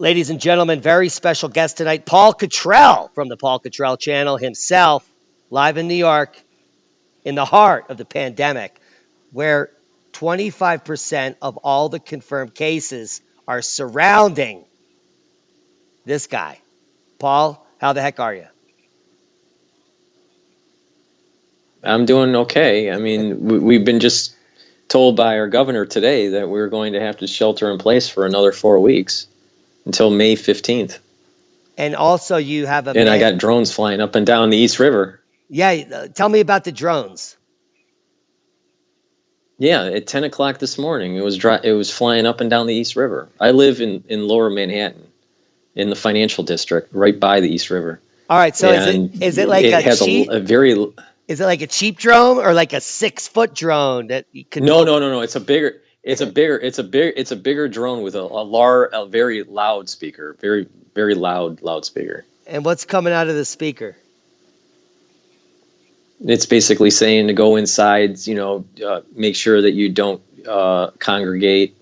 Ladies and gentlemen, very special guest tonight, Paul Cottrell from the Paul Cottrell channel himself, live in New York, in the heart of the pandemic, where 25% of all the confirmed cases are surrounding this guy. Paul, how the heck are you? I'm doing okay. I mean, we've been just told by our governor today that we're going to have to shelter in place for another 4 weeks until May 15th. And also you have a And I got drones flying up and down the East River. Yeah, tell me about the drones. Yeah, at 10 o'clock this morning, it was flying up and down the East River. I live in Lower Manhattan, in the financial district, right by the East River. All right, so is it like it has cheap? a very... Is it like a cheap drone or like a 6-foot drone that you could? No. It's a bigger drone with a very loud speaker, very loud loudspeaker. And what's coming out of the speaker? It's basically saying to go inside, make sure that you don't congregate.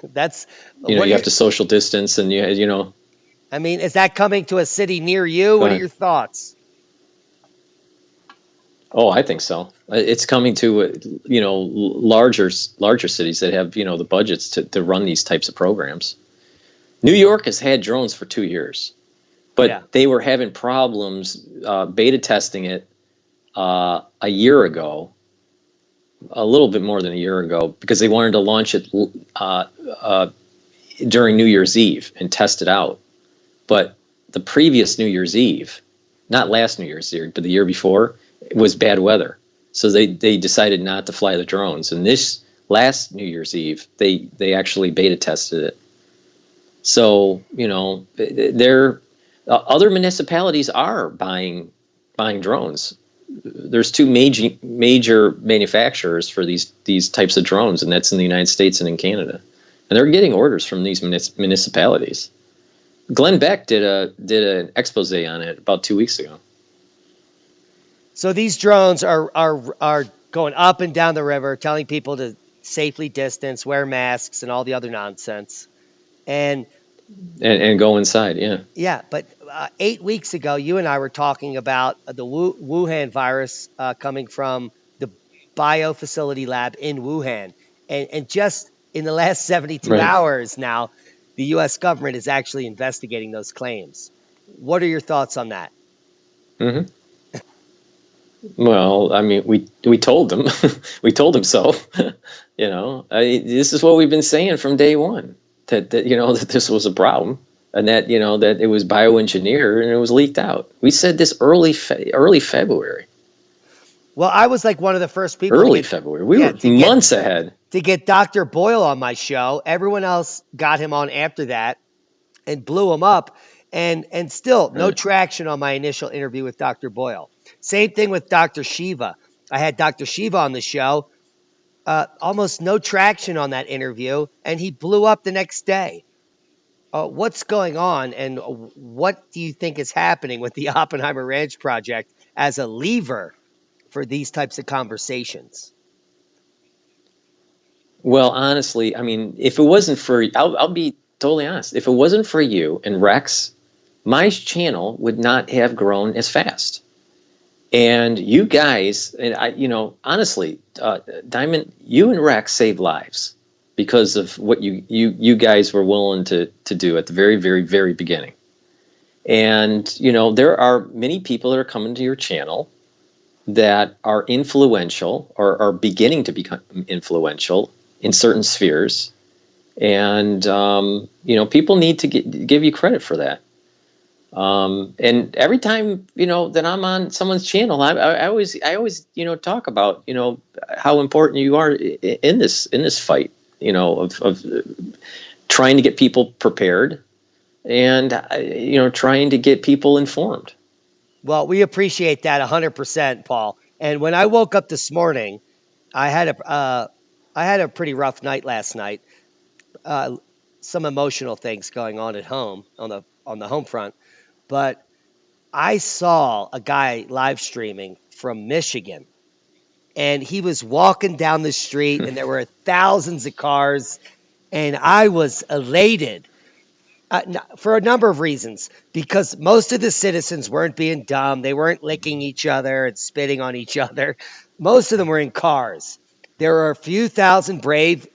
That's you have to social distance, and I mean, is that coming to a city near you? What are your thoughts? Oh, I think so. It's coming to larger cities that have the budgets to run these types of programs. New York has had drones for 2 years, but they were having problems beta testing it a year ago, a little bit more than a year ago, because they wanted to launch it during New Year's Eve and test it out. But the previous New Year's Eve, not last New Year's Eve, but the year before, it was bad weather. So they decided not to fly the drones. And this last New Year's Eve, they actually beta tested it. So, other municipalities are buying drones. There's two major manufacturers for these types of drones, and that's in the United States and in Canada. And they're getting orders from these municipalities. Glenn Beck did an expose on it about 2 weeks ago. So these drones are going up and down the river, telling people to safely distance, wear masks, and all the other nonsense. And go inside, yeah. Yeah, but 8 weeks ago, you and I were talking about the Wuhan virus coming from the biofacility lab in Wuhan. And just in the last 72 hours now, the U.S. government is actually investigating those claims. What are your thoughts on that? Mm-hmm. Well, I mean, we told them, we told them so. This is what we've been saying from day one, that this was a problem, and that that it was bioengineered and it was leaked out. We said this early February. Well, I was like one of the first people. Early February, we were months ahead to get Dr. Boyle on my show. Everyone else got him on after that and blew him up, and still no traction on my initial interview with Dr. Boyle. Same thing with Dr. Shiva. I had Dr. Shiva on the show. Almost no traction on that interview, and he blew up the next day. What's going on, and what do you think is happening with the Oppenheimer Ranch Project as a lever for these types of conversations? Well, honestly, I mean, if it wasn't for, I'll be totally honest. If it wasn't for you and Rex, my channel would not have grown as fast. And you guys, and honestly, Diamond, you and Rex saved lives because of what you guys were willing to do at the very, very, very beginning. And, there are many people that are coming to your channel that are influential or are beginning to become influential in certain spheres. And, people need to give you credit for that. And every time, that I'm on someone's channel, I always, talk about, how important you are in this fight, of trying to get people prepared and, trying to get people informed. Well, we appreciate that 100%, Paul. And when I woke up this morning, I had a pretty rough night last night. Some emotional things going on at home on the home front. But I saw a guy live streaming from Michigan, and he was walking down the street, and there were thousands of cars, and I was elated For a number of reasons, because most of the citizens weren't being dumb. They weren't licking each other and spitting on each other. Most of them were in cars. There were a few thousand brave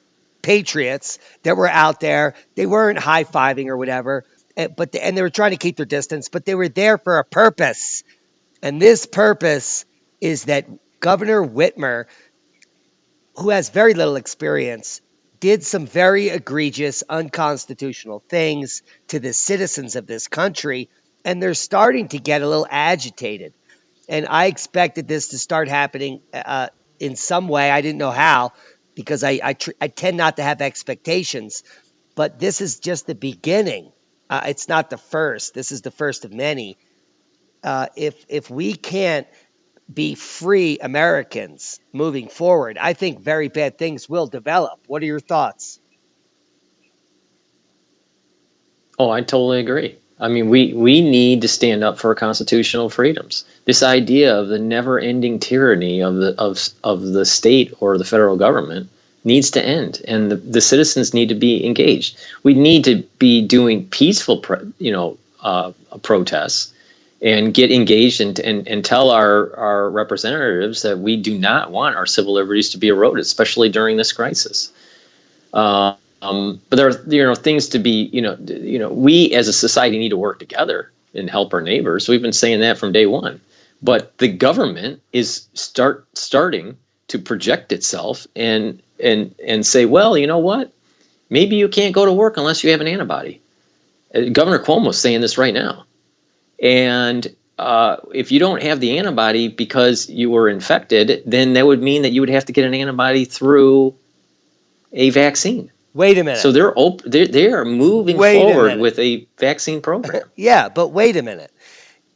patriots that were out there. They weren't high-fiving or whatever, and they were trying to keep their distance, but they were there for a purpose. And this purpose is that Governor Whitmer, who has very little experience, did some very egregious, unconstitutional things to the citizens of this country, and they're starting to get a little agitated. And I expected this to start happening in some way. I didn't know how, because I tend not to have expectations. But this is just the beginning. It's not the first. This is the first of many. If we can't be free Americans moving forward, I think very bad things will develop. What are your thoughts? Oh, I totally agree. I mean, we need to stand up for constitutional freedoms. This idea of the never-ending tyranny of the state or the federal government needs to end, and the citizens need to be engaged. We need to be doing peaceful, protests, and get engaged and tell our representatives that we do not want our civil liberties to be eroded, especially during this crisis. But there are things to be, we as a society need to work together and help our neighbors. We've been saying that from day one. But the government is starting to project itself and say, well, you know what? Maybe you can't go to work unless you have an antibody. Governor Cuomo's saying this right now. And if you don't have the antibody because you were infected, then that would mean that you would have to get an antibody through a vaccine. Wait a minute. So they are moving forward with a vaccine program. Yeah, but wait a minute.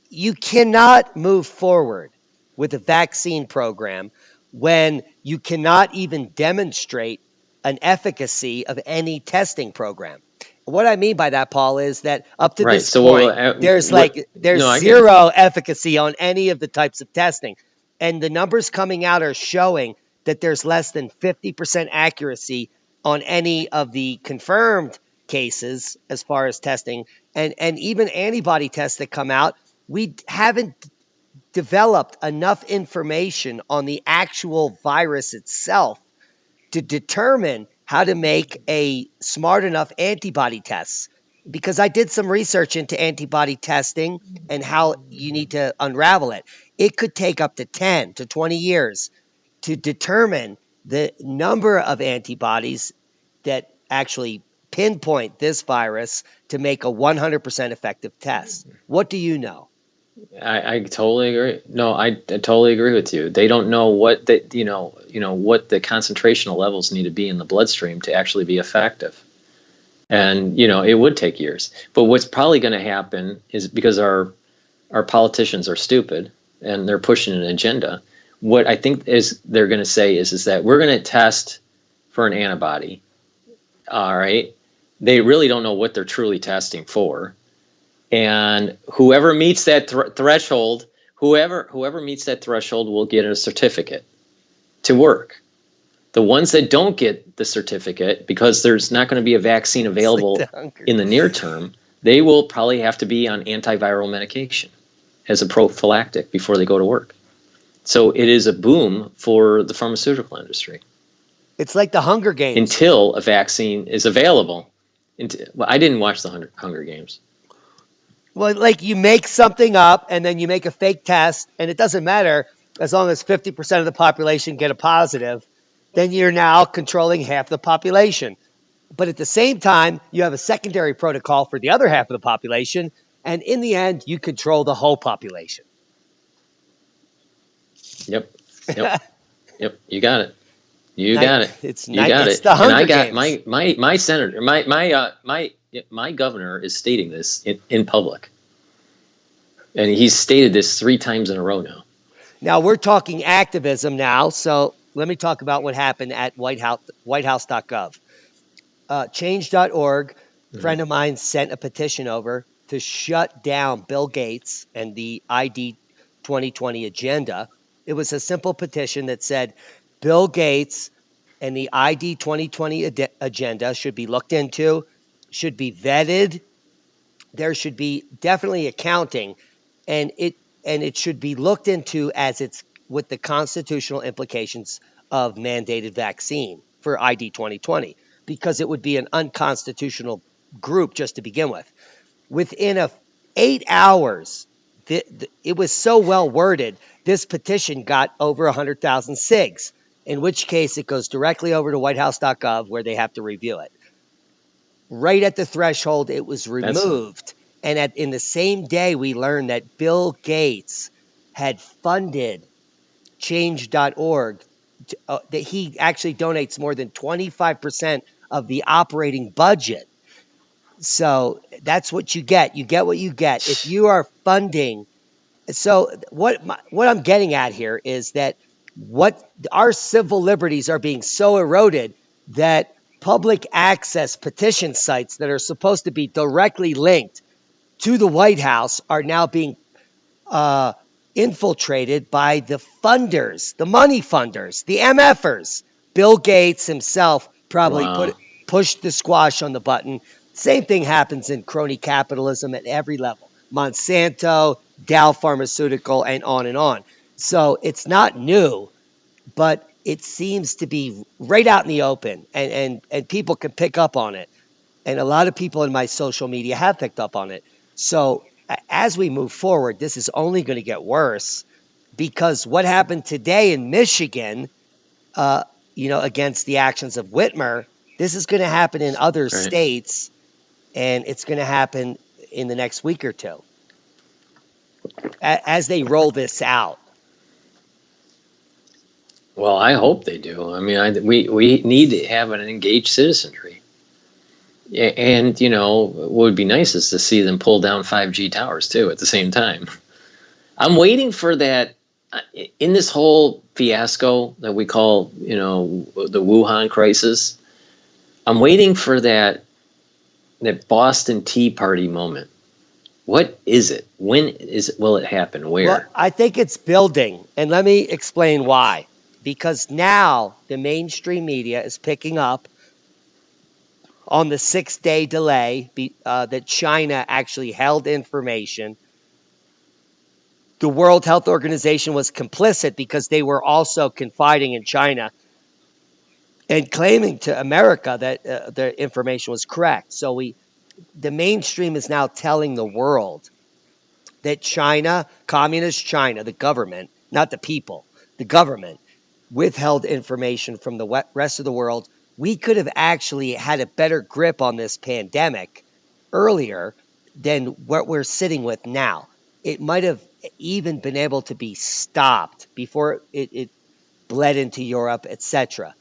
You cannot move forward with a vaccine program when you cannot even demonstrate an efficacy of any testing program. What I mean by that, Paul, is that up to this point, there's zero efficacy on any of the types of testing. And the numbers coming out are showing that there's less than 50% accuracy on any of the confirmed cases as far as testing. And even antibody tests that come out, we haven't developed enough information on the actual virus itself to determine how to make a smart enough antibody tests. Because I did some research into antibody testing and how you need to unravel it. It could take up to 10 to 20 years to determine the number of antibodies that actually pinpoint this virus to make a 100% effective test. What do you know? I totally agree. No, I totally agree with you. They don't know what the what the concentrational levels need to be in the bloodstream to actually be effective. And it would take years. But what's probably going to happen is, because our politicians are stupid and they're pushing an agenda, what I think is they're going to say is that we're going to test for an antibody. All right. They really don't know what they're truly testing for. And whoever meets that threshold, whoever meets that threshold will get a certificate to work. The ones that don't get the certificate, because there's not going to be a vaccine available in the near term, they will probably have to be on antiviral medication as a prophylactic before they go to work. So it is a boom for the pharmaceutical industry. It's like the Hunger Games. Until a vaccine is available. Well, I didn't watch the Hunger Games. Well, like, you make something up and then you make a fake test, and it doesn't matter as long as 50% of the population get a positive, then you're now controlling half the population. But at the same time, you have a secondary protocol for the other half of the population, and in the end, you control the whole population. Yep. Yep. You got it. You got it. It's you got it's it. The Hunger and I Games. got my senator, my governor is stating this in public, and he's stated this 3 times in a row now. Now we're talking activism now, so let me talk about what happened at whitehouse.gov. Change.org, a friend of mine sent a petition over to shut down Bill Gates and the ID 2020 agenda. It was a simple petition that said Bill Gates and the ID 2020 agenda should be looked into, should be vetted, there should be definitely accounting, and it should be looked into as it's with the constitutional implications of mandated vaccine for ID 2020, because it would be an unconstitutional group just to begin with. Within 8 hours, it was so well worded. This petition got over 100,000 SIGs, in which case it goes directly over to whitehouse.gov where they have to review it. Right at the threshold, it was removed. And in the same day, we learned that Bill Gates had funded change.org, that he actually donates more than 25% of the operating budget. So that's what you get. You get what you get. If you are funding. So what I'm getting at here is that what our civil liberties are being so eroded that public access petition sites that are supposed to be directly linked to the White House are now being infiltrated by the funders, the money funders, the MFers. Bill Gates himself probably pushed the squash on the button. Same thing happens in crony capitalism at every level. Monsanto, Dow Pharmaceutical, and on and on. So it's not new, but it seems to be right out in the open, and people can pick up on it. And a lot of people in my social media have picked up on it. So as we move forward, this is only going to get worse, because what happened today in Michigan, against the actions of Whitmer, this is going to happen in other states, and it's going to happen in the next week or two as they roll this out. Well, I hope they do. I mean, we need to have an engaged citizenry. And, what would be nice is to see them pull down 5G towers, too, at the same time. I'm waiting for that in this whole fiasco that we call, the Wuhan crisis. I'm waiting for that Boston Tea Party moment. What is it? When will it happen? Where? Well, I think it's building, and let me explain why. Because now the mainstream media is picking up on the 6-day delay that China actually held information. The World Health Organization was complicit because they were also confiding in China and claiming to America that the information was correct. So the mainstream is now telling the world that China, communist China, the government, not the people, the government, withheld information from the rest of the world. We could have actually had a better grip on this pandemic earlier than what we're sitting with now. It might have even been able to be stopped before it bled into Europe, etc.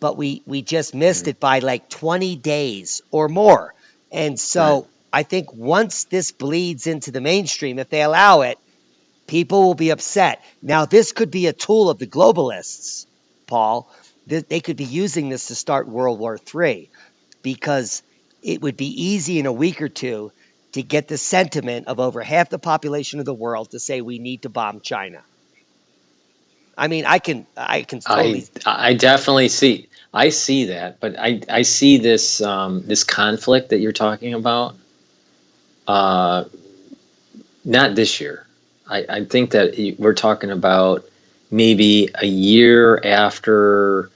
But we just missed it by like 20 days or more. And so I think once this bleeds into the mainstream, if they allow it, people will be upset. Now, this could be a tool of the globalists, Paul. They could be using this to start World War III, because it would be easy in a week or two to get the sentiment of over half the population of the world to say we need to bomb China. I mean, I can totally. I definitely see. I see that, but I see this this conflict that you're talking about. Not this year. I think that we're talking about maybe a year after,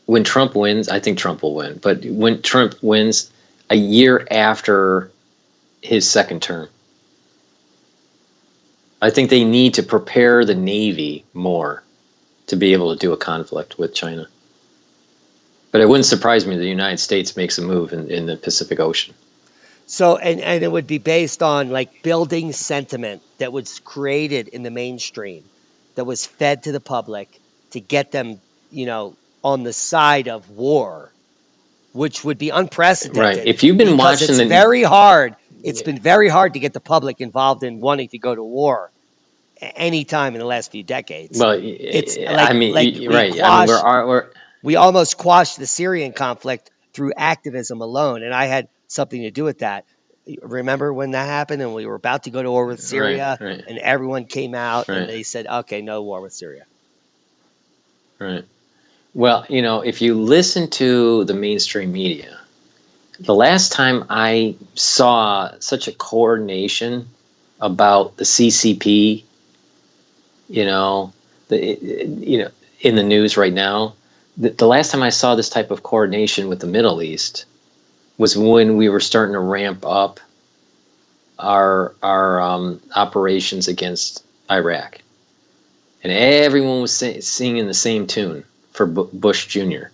when Trump wins. I think Trump will win, but when Trump wins, a year after his second term. I think they need to prepare the Navy more to be able to do a conflict with China. But it wouldn't surprise me if the United States makes a move in the Pacific Ocean. So, and it would be based on like building sentiment that was created in the mainstream, that was fed to the public to get them, on the side of war, which would be unprecedented. Right. If you've been watching, it's very hard. It's been very hard to get the public involved in wanting to go to war any time in the last few decades. Well, we almost quashed the Syrian conflict through activism alone, and I had something to do with that. Remember when that happened and we were about to go to war with Syria, and everyone came out and they said, okay, no war with Syria. Right. Well, if you listen to the mainstream media, the last time I saw such a coordination about the CCP, you know, in the news right now, the last time I saw this type of coordination with the Middle East was when we were starting to ramp up our operations against Iraq, and everyone was singing the same tune for Bush Jr.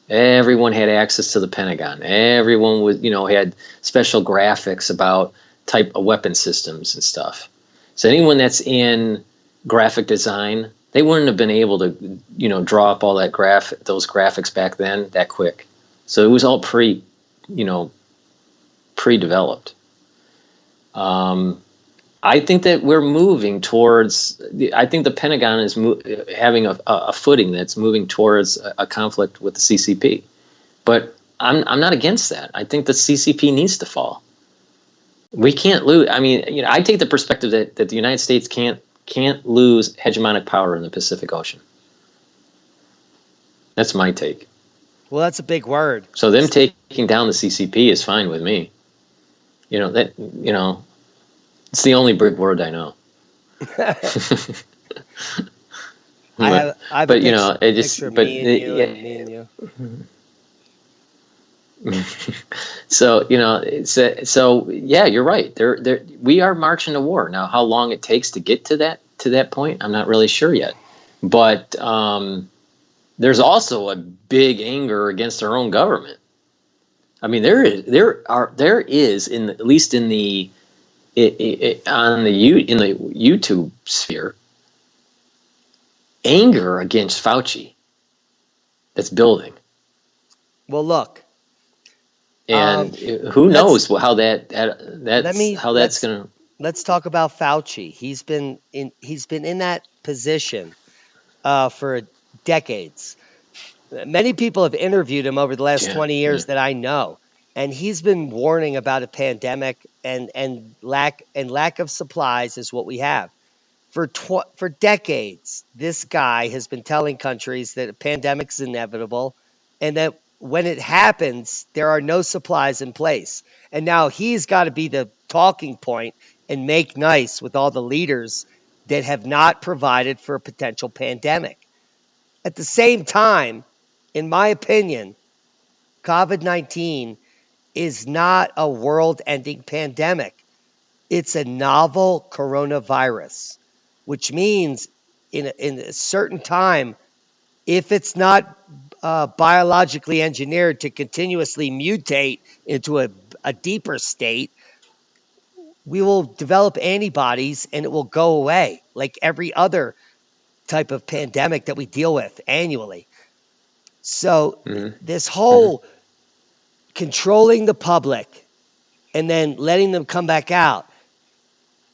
Everyone had access to the Pentagon. Everyone was, had special graphics about type of weapon systems and stuff. So anyone that's in graphic design, they wouldn't have been able to, draw up all that those graphics back then that quick. So it was all pre-developed. I think that we're moving towards. I think the Pentagon is having a footing that's moving towards a conflict with the CCP, but I'm not against that. I think the CCP needs to fall. We can't lose. I mean, I take the perspective that the United States can't lose hegemonic power in the Pacific Ocean. That's my take. Well, that's a big word. So them taking down the CCP is fine with me. It's the only big word I know. I have but a it just picture of but me and you. So so yeah, you're right. We are marching to war now. How long it takes to get to that point, I'm not really sure yet. But there's also a big anger against our own government. I mean, there is at least in the YouTube sphere, anger against Fauci that's building. Well, look, and who knows how that's going to. Let's talk about Fauci. He's been in that position for decades. Many people have interviewed him over the last 20 years that I know, and he's been warning about a pandemic and lack of supplies is what we have. For decades, this guy has been telling countries that a pandemic is inevitable and that when it happens, there are no supplies in place. And now he's got to be the talking point and make nice with all the leaders that have not provided for a potential pandemic. At the same time, in my opinion, COVID-19 is not a world-ending pandemic. It's a novel coronavirus, which means in a certain time, if it's not biologically engineered to continuously mutate into a deeper state, we will develop antibodies and it will go away like every other type of pandemic that we deal with annually. So this whole controlling the public and then letting them come back out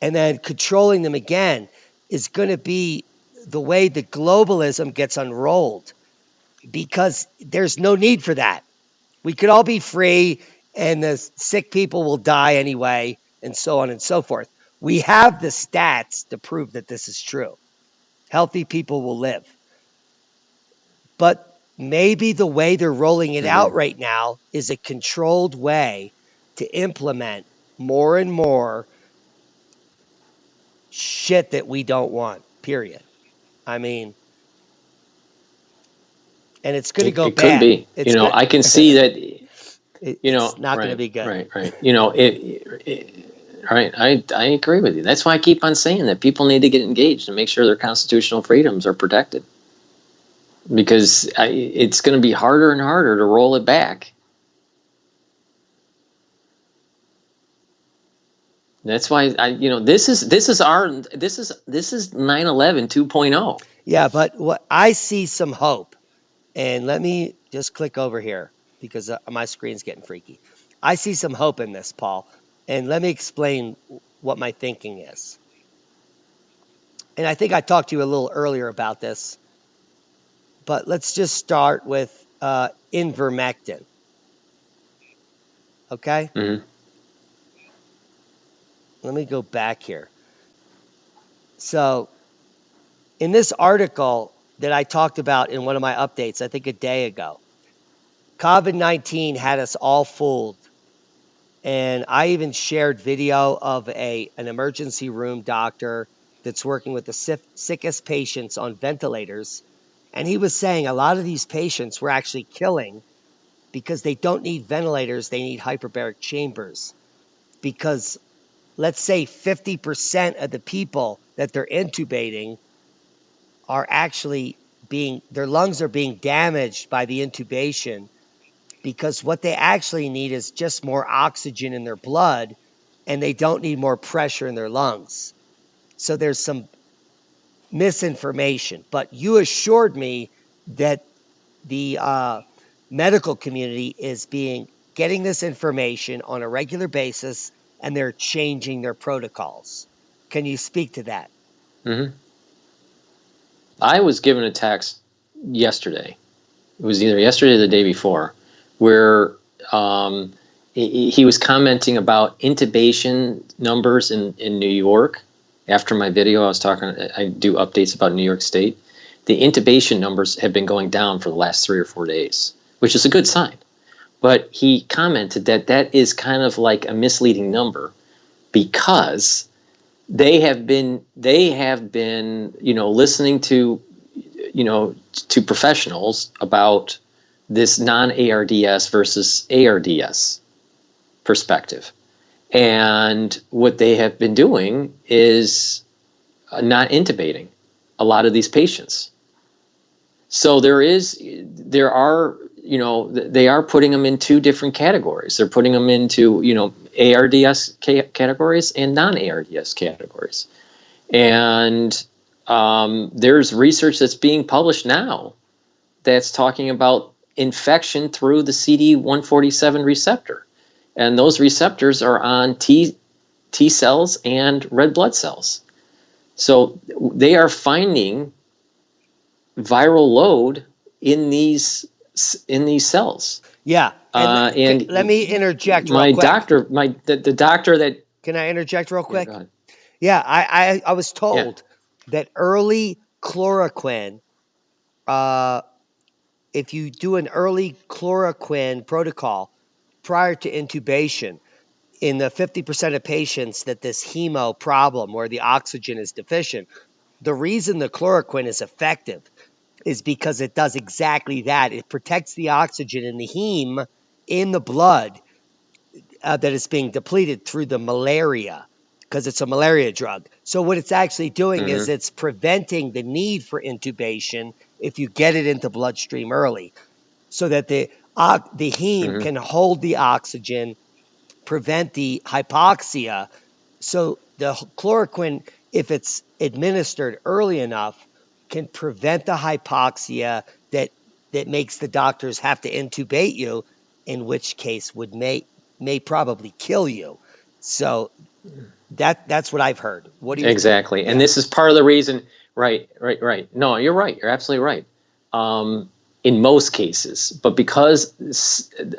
and then controlling them again is going to be the way the globalism gets unrolled, because there's no need for that. We could all be free and the sick people will die anyway, and so on and so forth. We have the stats to prove that this is true. Healthy people will live. But maybe the way they're rolling it out right now is a controlled way to implement more and more shit that we don't want, period. I mean, and it's going to go bad. Could be. I can see that. It's not going to be good. Right. Right. I agree with you. That's why I keep on saying that people need to get engaged and make sure their constitutional freedoms are protected. Because it's going to be harder and harder to roll it back. That's why this is 9/11 2.0. Yeah, but what I see some hope, and let me just click over here because my screen's getting freaky. I see some hope in this, Paul, and let me explain what my thinking is. And I think I talked to you a little earlier about this, but let's just start with Ivermectin. Okay? Let me go back here. So in this article that I talked about in one of my updates, I think a day ago, COVID-19 had us all fooled And I even shared video of an emergency room doctor that's working with the sickest patients on ventilators. And he was saying a lot of these patients were actually killing because they don't need ventilators, they need hyperbaric chambers. Because let's say 50% of the people that they're intubating are actually their lungs are being damaged by the intubation, because what they actually need is just more oxygen in their blood, and they don't need more pressure in their lungs. So there's some misinformation. But you assured me that the medical community is getting this information on a regular basis, and they're changing their protocols. Can you speak to that? Hmm. I was given a text yesterday. It was either yesterday or the day before, where he was commenting about intubation numbers in New York. After my video, I do updates about New York State. The intubation numbers have been going down for the last 3 or 4 days, which is a good sign. But he commented that that is kind of like a misleading number, because they have been listening to professionals about this non-ARDS versus ARDS perspective. And what they have been doing is not intubating a lot of these patients. So they are putting them in 2 different categories. They're putting them into, ARDS categories and non-ARDS categories. And there's research that's being published now that's talking about infection through the CD147 receptor. And those receptors are on T cells and red blood cells. So they are finding viral load in these cells. Yeah. And let me interject real quick. The doctor that... Can I interject real quick? Yeah, go ahead. Yeah, I was told that early chloroquine, if you do an early chloroquine protocol prior to intubation, in the 50% of patients that this hemo problem where the oxygen is deficient, the reason the chloroquine is effective is because it does exactly that. It protects the oxygen in the heme in the blood that is being depleted through the malaria, because it's a malaria drug. So what it's actually doing is it's preventing the need for intubation if you get it into bloodstream early, so that the heme can hold the oxygen, prevent the hypoxia. So the chloroquine, if it's administered early enough, can prevent the hypoxia that makes the doctors have to intubate you, in which case may probably kill you. So that's what I've heard. What do you exactly? think? And this is part of the reason. Right. No, you're right. You're absolutely right. In most cases, but because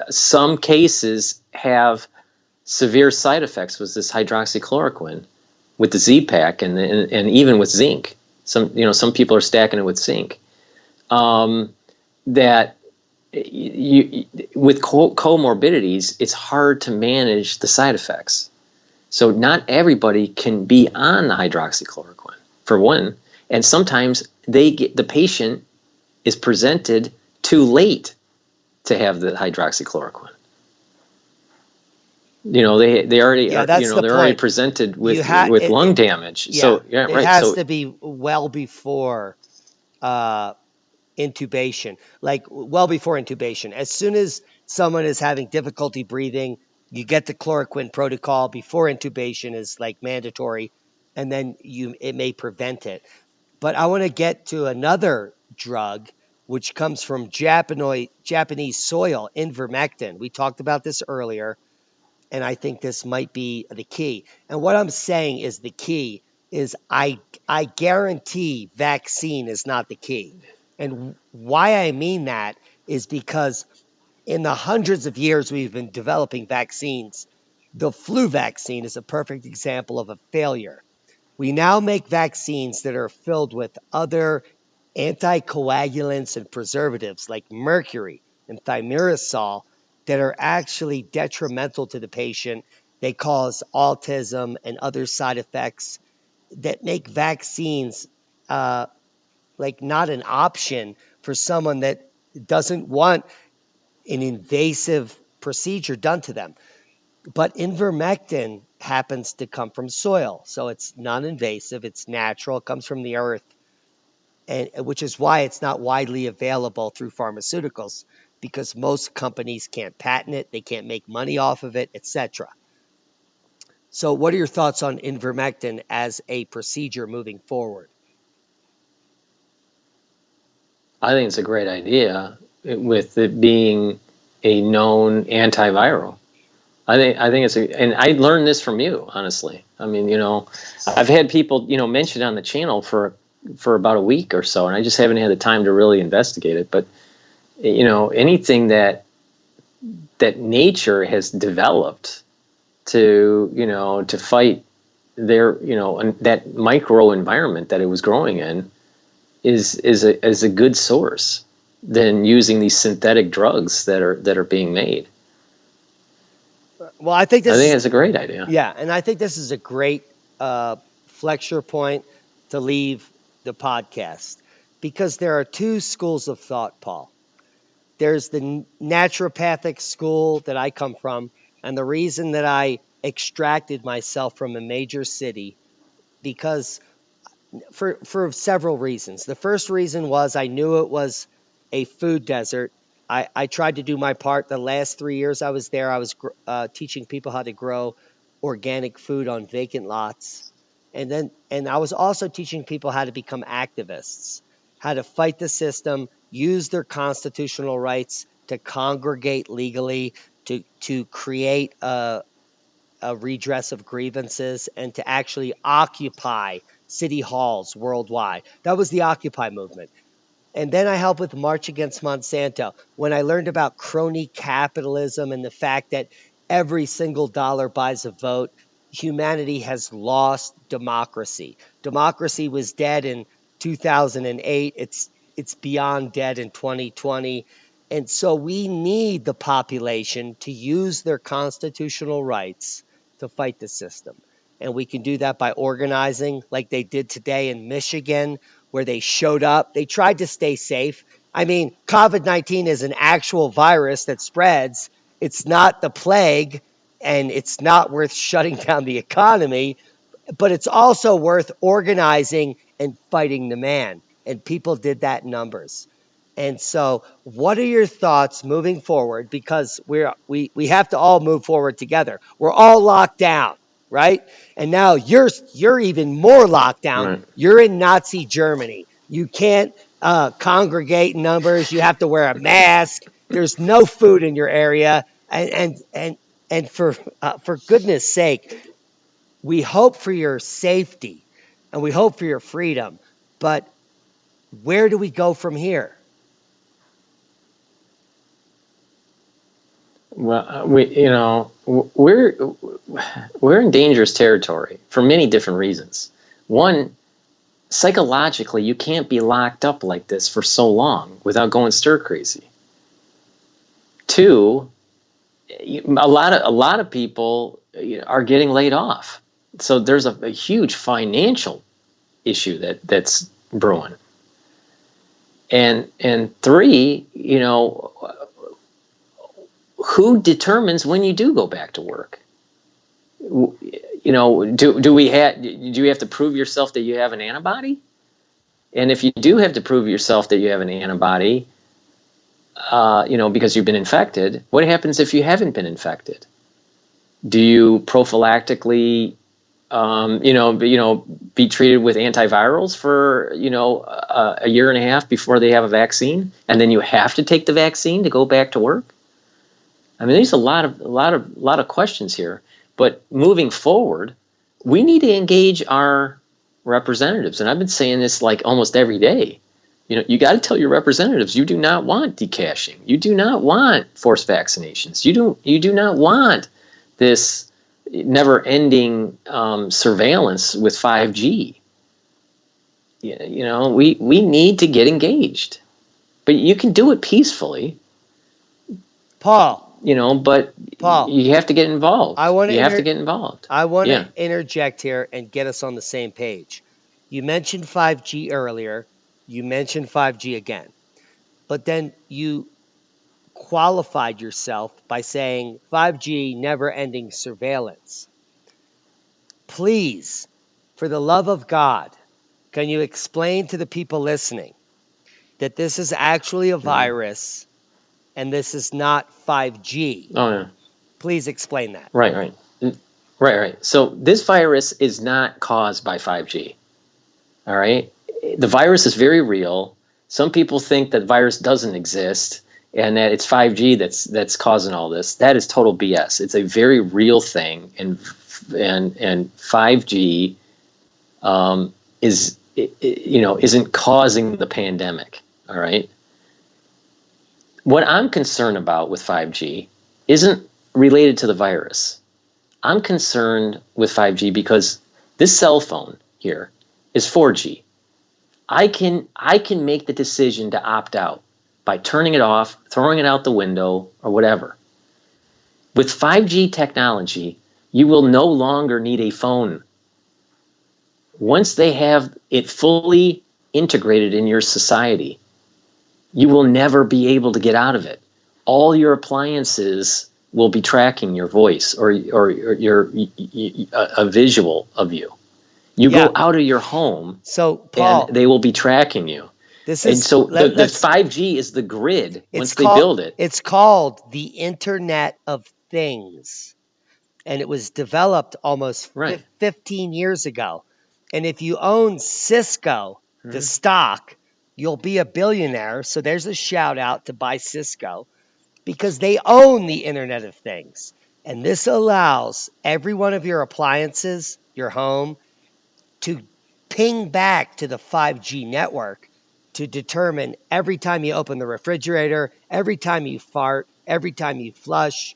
some cases have severe side effects with this hydroxychloroquine, with the Z-Pak, and even with zinc. Some people are stacking it with zinc. That with comorbidities, it's hard to manage the side effects. So not everybody can be on the hydroxychloroquine, for one, and sometimes the patient is presented too late to have the hydroxychloroquine. They already they're already presented with lung damage. Yeah, so it has to be well before intubation, As soon as someone is having difficulty breathing, you get the chloroquine protocol before intubation is like mandatory, and then it may prevent it. But I want to get to another drug which comes from Japanese soil, Ivermectin. We talked about this earlier, and I think this might be the key. And what I'm saying is the key is I guarantee vaccine is not the key. And why I mean that is because in the hundreds of years we've been developing vaccines, the flu vaccine is a perfect example of a failure. We now make vaccines that are filled with other anticoagulants and preservatives like mercury and thimerosal, that are actually detrimental to the patient. They cause autism and other side effects that make vaccines like not an option for someone that doesn't want an invasive procedure done to them. But ivermectin happens to come from soil, so it's non-invasive, it's natural, it comes from the earth, and which is why it's not widely available through pharmaceuticals, because most companies can't patent it, they can't make money off of it, etc. So what are your thoughts on ivermectin as a procedure moving forward? I think it's a great idea with it being a known antiviral. I think it's and I learned this from you, honestly. I mean, I've had people, mention on the channel for about a week or so, and I just haven't had the time to really investigate it. But anything that nature has developed to fight that micro environment that it was growing in is a good source than using these synthetic drugs that are being made. Well, I think it's a great idea. Yeah, and I think this is a great flexure point to leave the podcast, because there are two schools of thought, Paul. There's the naturopathic school that I come from, and the reason that I extracted myself from a major city, because for several reasons. The first reason was I knew it was a food desert. I tried to do my part. The last 3 years I was there, I was teaching people how to grow organic food on vacant lots. And I was also teaching people how to become activists, how to fight the system, use their constitutional rights to congregate legally, to create a redress of grievances, and to actually occupy city halls worldwide. That was the Occupy movement. And then I helped with March Against Monsanto, when I learned about crony capitalism and the fact that every single dollar buys a vote. Humanity has lost democracy. Democracy was dead in 2008. It's beyond dead in 2020. And so we need the population to use their constitutional rights to fight the system. And we can do that by organizing like they did today in Michigan, where they showed up. They tried to stay safe. I mean, COVID-19 is an actual virus that spreads. It's not the plague, and it's not worth shutting down the economy, but it's also worth organizing and fighting the man. And people did that in numbers. And so what are your thoughts moving forward? Because we have to all move forward together. We're all locked down, right? And now you're even more locked down. Right. You're in Nazi Germany. You can't congregate in numbers. You have to wear a mask. There's no food in your area. And for goodness sake, we hope for your safety and we hope for your freedom. But where do we go from here? Well, we're in dangerous territory for many different reasons. One, psychologically, you can't be locked up like this for so long without going stir crazy. Two, a lot of people are getting laid off, so there's a huge financial issue that's brewing. And three, who determines when you do go back to work? Do you have to prove yourself that you have an antibody? And if you do have to prove yourself that you have an antibody, because you've been infected, what happens if you haven't been infected? Do you prophylactically, be treated with antivirals for, a year and a half before they have a vaccine, and then you have to take the vaccine to go back to work? I mean, there's a lot of questions here. But moving forward, we need to engage our representatives, and I've been saying this like almost every day. You got to tell your representatives you do not want decashing. You do not want forced vaccinations. You do not want this never-ending surveillance with 5G. We need to get engaged, but you can do it peacefully. Paul, but Paul, you have to get involved. I want You have to to get involved. I want Yeah. to interject here and get us on the same page. You mentioned 5G earlier. You mentioned 5G again. But then you qualified yourself by saying 5G never ending surveillance. Please, for the love of God, can you explain to the people listening that this is actually a virus and this is not 5G? Oh, yeah. Please explain that. Right. Right. So this virus is not caused by 5G. All right. The virus is very real. Some people think that virus doesn't exist and that it's 5G that's causing all this. That is total BS. It's a very real thing, and 5G isn't causing the pandemic. All right. What I'm concerned about with 5G isn't related to the virus. I'm concerned with 5G because this cell phone here is 4G. I can make the decision to opt out by turning it off, throwing it out the window, or whatever. With 5G technology, you will no longer need a phone. Once they have it fully integrated in your society, you will never be able to get out of it. All your appliances will be tracking your voice or a visual of you. You go out of your home, so Paul, and they will be tracking you. And so the 5G is the grid once they build it. It's called the Internet of Things. And it was developed almost 15 years ago. And if you own Cisco, the stock, you'll be a billionaire. So there's a shout out to buy Cisco because they own the Internet of Things. And this allows every one of your appliances, your home, to ping back to the 5G network to determine every time you open the refrigerator, every time you fart, every time you flush,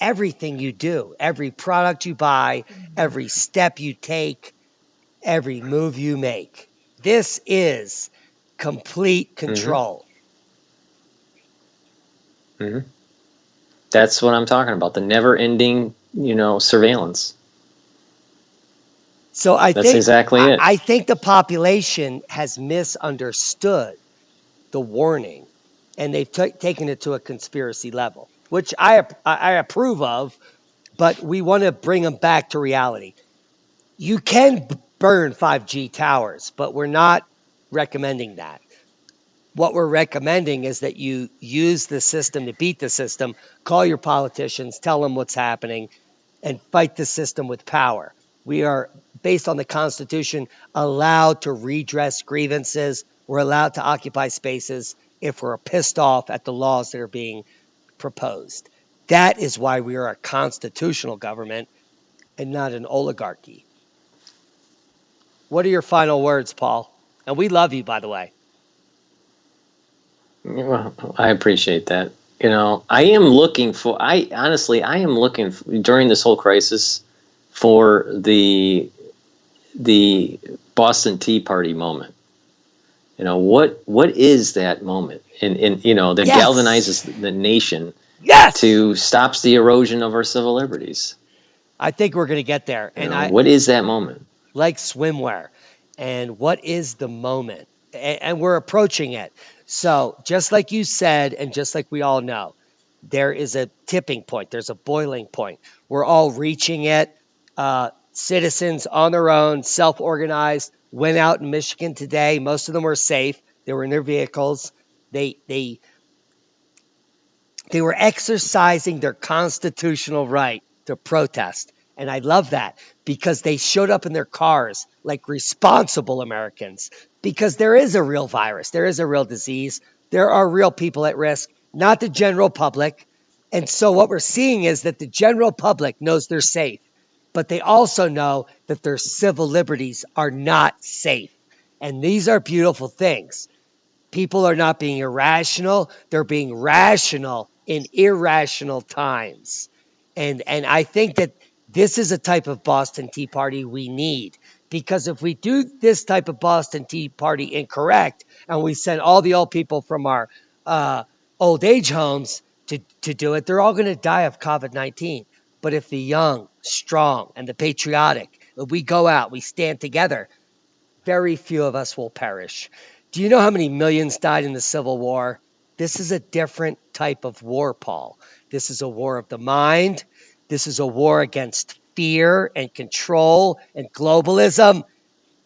everything you do, every product you buy, every step you take, every move you make. This is complete control. That's what I'm talking about. The never-ending, surveillance. So that's exactly it. I think the population has misunderstood the warning, and they've taken it to a conspiracy level, which I approve of, but we want to bring them back to reality. You can burn 5G towers, but we're not recommending that. What we're recommending is that you use the system to beat the system, call your politicians, tell them what's happening, and fight the system with power. We are, based on the Constitution, allowed to redress grievances. We're allowed to occupy spaces if we're pissed off at the laws that are being proposed. That is why we are a constitutional government and not an oligarchy. What are your final words, Paul? And we love you, by the way. Well, I appreciate that. I am looking during this whole crisis for the Boston Tea Party moment. What is that moment that galvanizes the nation to stops the erosion of our civil liberties? I think we're going to get there. What is that moment? Like swimwear. And what is the moment? And we're approaching it. So just like you said, and just like we all know, there is a tipping point. There's a boiling point. We're all reaching it. Citizens on their own, self-organized, went out in Michigan today. Most of them were safe. They were in their vehicles. They were exercising their constitutional right to protest. And I love that because they showed up in their cars like responsible Americans, because there is a real virus. There is a real disease. There are real people at risk, not the general public. And so what we're seeing is that the general public knows they're safe, but they also know that their civil liberties are not safe. And these are beautiful things. People are not being irrational. They're being rational in irrational times. And I think that this is a type of Boston Tea Party we need, because if we do this type of Boston Tea Party incorrect and we send all the old people from our old age homes, to do it. They're all going to die of COVID-19. But if the young, strong, and the patriotic, if we go out, we stand together, very few of us will perish. Do you know how many millions died in the Civil War? This is a different type of war, Paul. This is a war of the mind. This is a war against fear and control and globalism.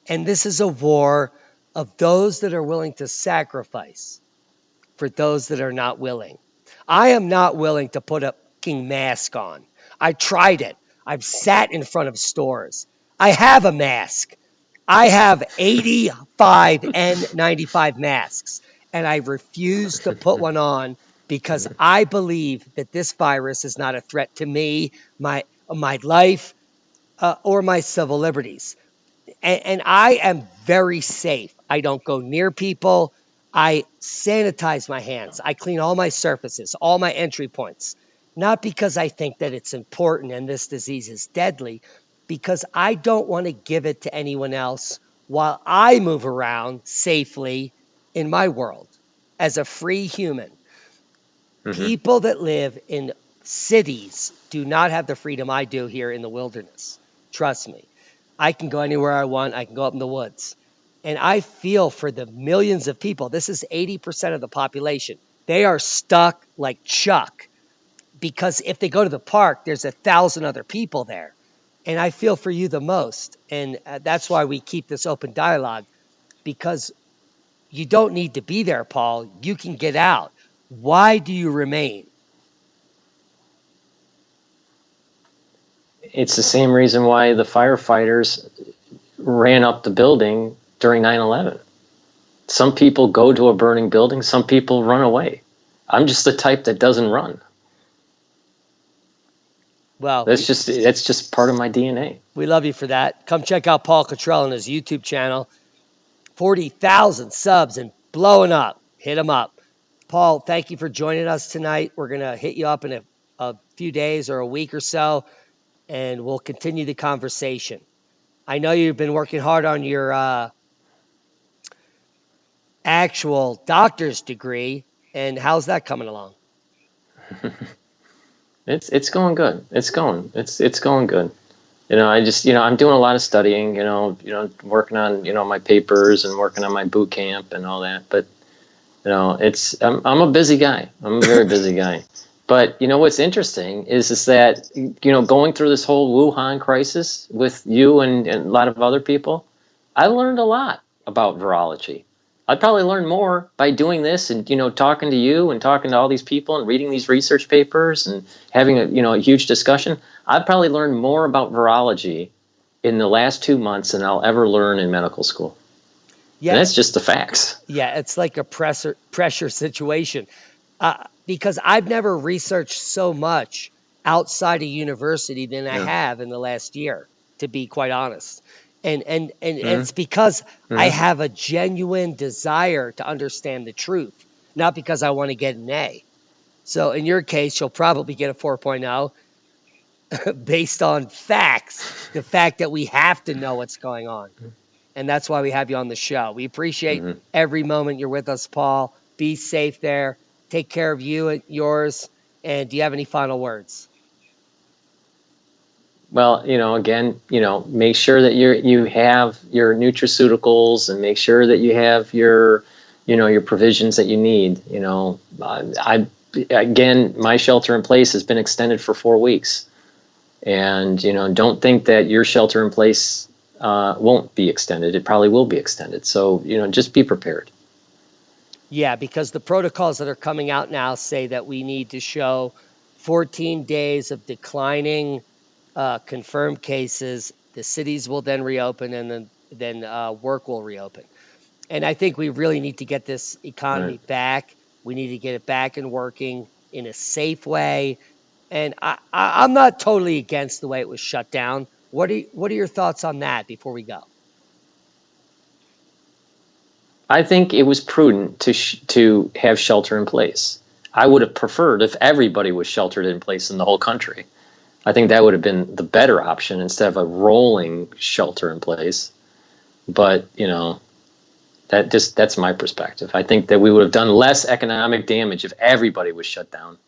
And this is a war of those that are willing to sacrifice for those that are not willing. I am not willing to put a fucking mask on. I tried it. I've sat in front of stores. I have a mask. I have 85 N95 masks, and I refuse to put one on because I believe that this virus is not a threat to me, my life, or my civil liberties. And I am very safe. I don't go near people. I sanitize my hands. I clean all my surfaces, all my entry points. Not because I think that it's important and this disease is deadly, because I don't want to give it to anyone else while I move around safely in my world as a free human. People that live in cities do not have the freedom I do here in the wilderness. Trust me. I can go anywhere I want. I can go up in the woods. And I feel for the millions of people. This is 80% of the population. They are stuck like Chuck because if they go to the park, there's 1,000 other people there. And I feel for you the most. And that's why we keep this open dialogue, because you don't need to be there, Paul. You can get out. Why do you remain? It's the same reason why the firefighters ran up the building during 9/11. Some people go to a burning building, some people run away. I'm just the type that doesn't run. Well, that's just part of my DNA. We love you for that. Come check out Paul Cottrell on his YouTube channel. 40,000 subs and blowing up. Hit him up. Paul, thank you for joining us tonight. We're going to hit you up in a few days or a week or so, and we'll continue the conversation. I know you've been working hard on your actual doctor's degree, and how's that coming along? It's going good. It's going good. I'm doing a lot of studying, working on, my papers and working on my boot camp and all that. But, I'm a busy guy. I'm a very busy guy. But, what's interesting is that, going through this whole Wuhan crisis with you and a lot of other people, I learned a lot about virology. I'd probably learn more by doing this and, talking to you and talking to all these people and reading these research papers and having a huge discussion. I'd probably learn more about virology in the last 2 months than I'll ever learn in medical school. Yeah, and that's just the facts. Yeah, it's like a pressure situation. Because I've never researched so much outside of university than I have in the last year, to be quite honest. And it's because I have a genuine desire to understand the truth, not because I want to get an A. So in your case, you'll probably get a 4.0 based on facts, the fact that we have to know what's going on. And that's why we have you on the show. We appreciate every moment you're with us, Paul. Be safe there. Take care of you and yours. And do you have any final words? Well, again, make sure that you have your nutraceuticals and make sure that you have your provisions that you need. Again, my shelter in place has been extended for 4 weeks. And, don't think that your shelter in place won't be extended. It probably will be extended. So, just be prepared. Yeah, because the protocols that are coming out now say that we need to show 14 days of declining confirmed cases. The cities will then reopen, and then work will reopen. And I think we really need to get this economy back. We need to get it back and working in a safe way. And I'm not totally against the way it was shut down. What are your thoughts on that before we go? I think it was prudent to have shelter in place. I would have preferred if everybody was sheltered in place in the whole country. I think that would have been the better option instead of a rolling shelter in place. But, that's my perspective. I think that we would have done less economic damage if everybody was shut down.